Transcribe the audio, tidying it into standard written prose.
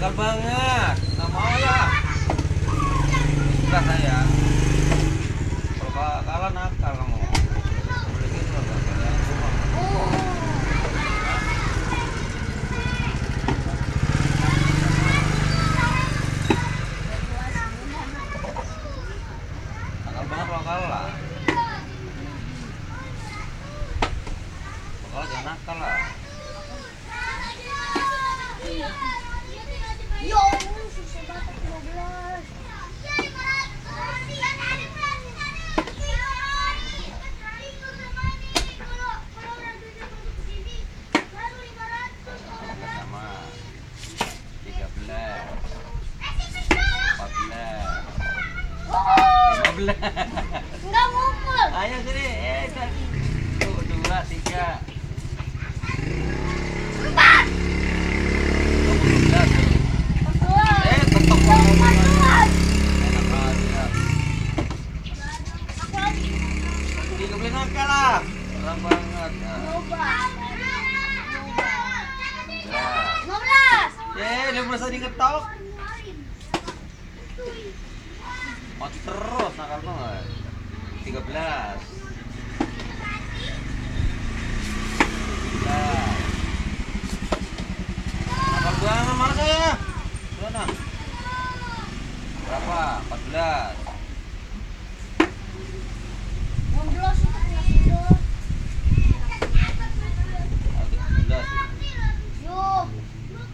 Nakal banget. Nggak mau ya. Sudah saya. Kalau kalah nakal kamu. Boleh gitu loh, kalian semua. Nakal banget kalau kalah. Kalau jangan nakal lah. Ya Allah, susah banget 12. Sama 13, 14, 15. Enggak ngumpul. Ayo sini, tuh 2, 3. 4. Tetap banget. Enak aja. Tiga beli nakal lah. Enak banget. Nah. 15 tadi ngetok. Mati terus nakal banget. 13.